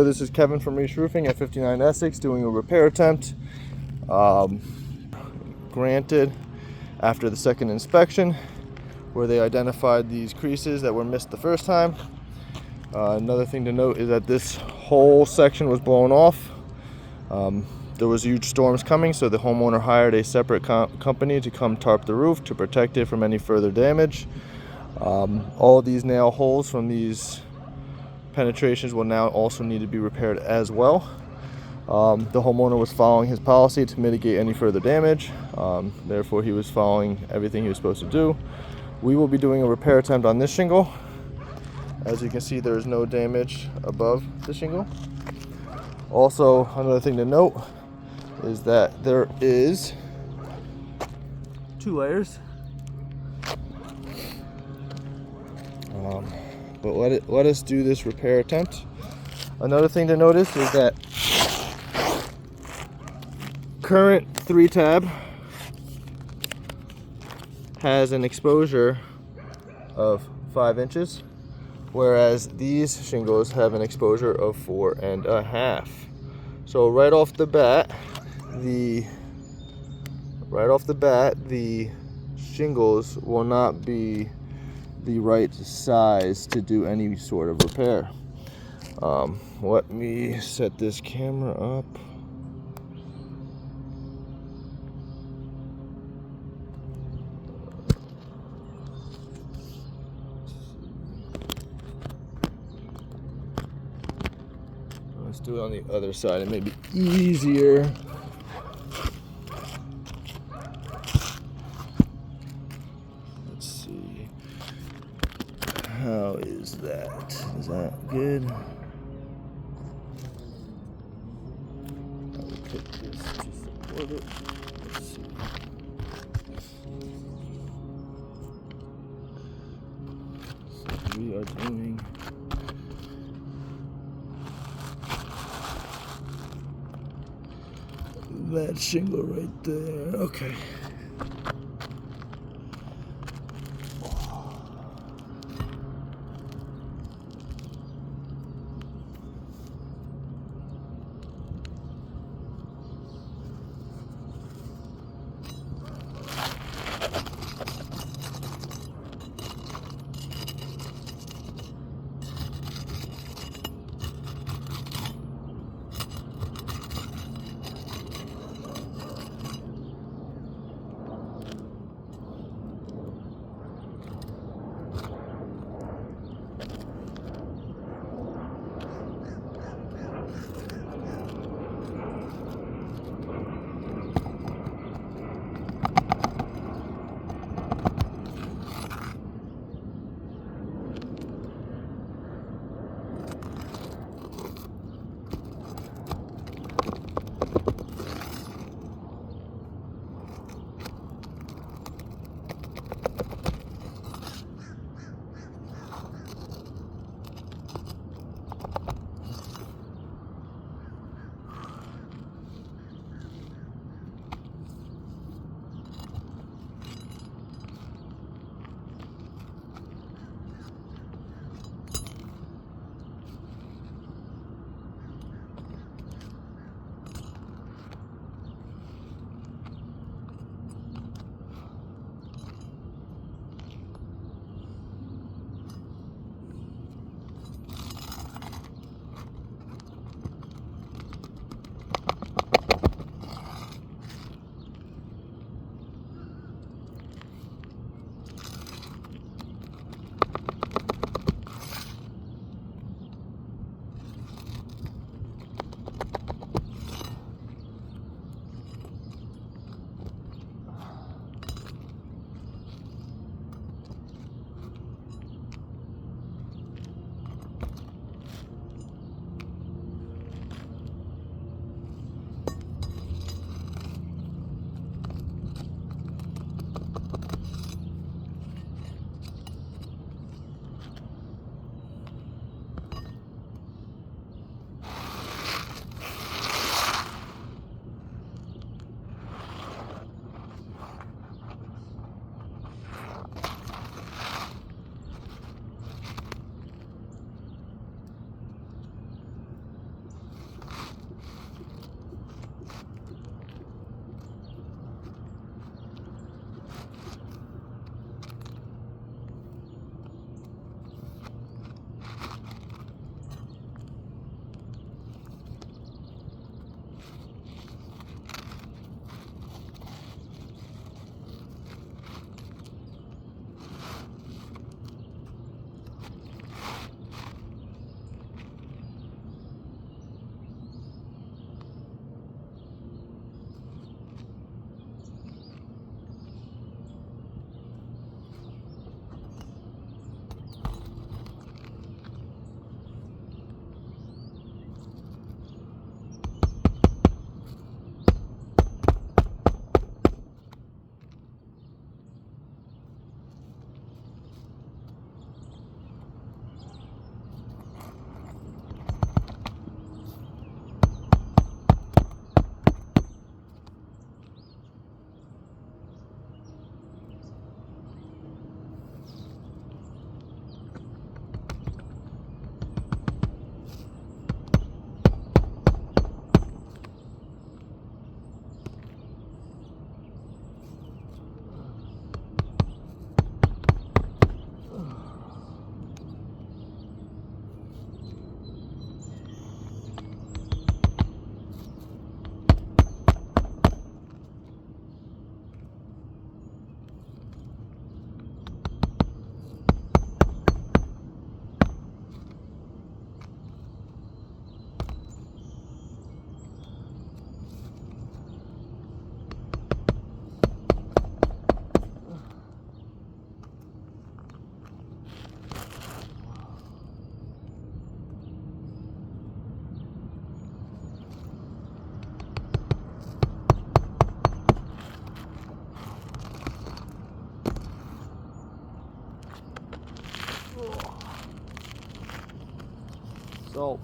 This is Kevin from Reisch Roofing at 59 Essex doing a repair attempt. Granted, after the second inspection, where they identified these creases that were missed the first time. Another thing to note is that this whole section was blown off. There was huge storms coming, so the homeowner hired a separate company to come tarp the roof to protect it from any further damage. All these nail holes from these penetrations will now also need to be repaired as well. The homeowner was following his policy to mitigate any further damage. Therefore, he was following everything he was supposed to do. We will be doing a repair attempt on this shingle. As you can see, there is no damage above the shingle. Also, another thing to note is that there is 2 layers. But let us do this repair attempt. Another thing to notice is that current 3-tab has an exposure of 5 inches, whereas these shingles have an exposure of 4.5. So right off the bat, the shingles will not be the right size to do any sort of repair. Let me set this camera up. Let's do it on the other side. It may be easier. Let's see. How is that? Is that good? I will put this to support it. Let's see. So we are doing that shingle right there. Okay. So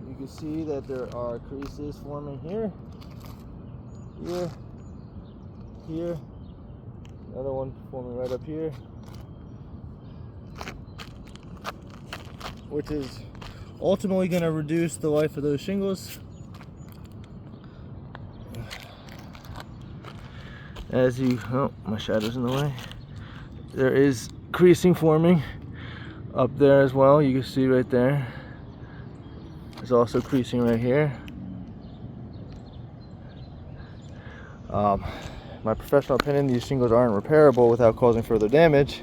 you can see that there are creases forming here, here, here, another one forming right up here, which is ultimately going to reduce the life of those shingles. As you, oh, my shadow's in the way. There is creasing forming up there as well. You can see right there. There's also creasing right here. My professional opinion, these shingles aren't repairable without causing further damage.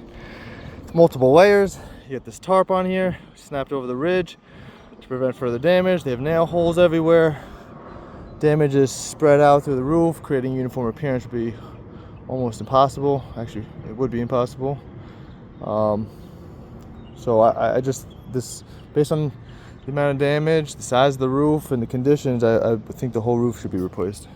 It's multiple layers. You get this tarp on here, snapped over the ridge to prevent further damage. They have nail holes everywhere. Damage is spread out through the roof, creating uniform appearance would be almost impossible. Actually, it would be impossible. So I just, based on the amount of damage, the size of the roof, and the conditions, I think the whole roof should be replaced.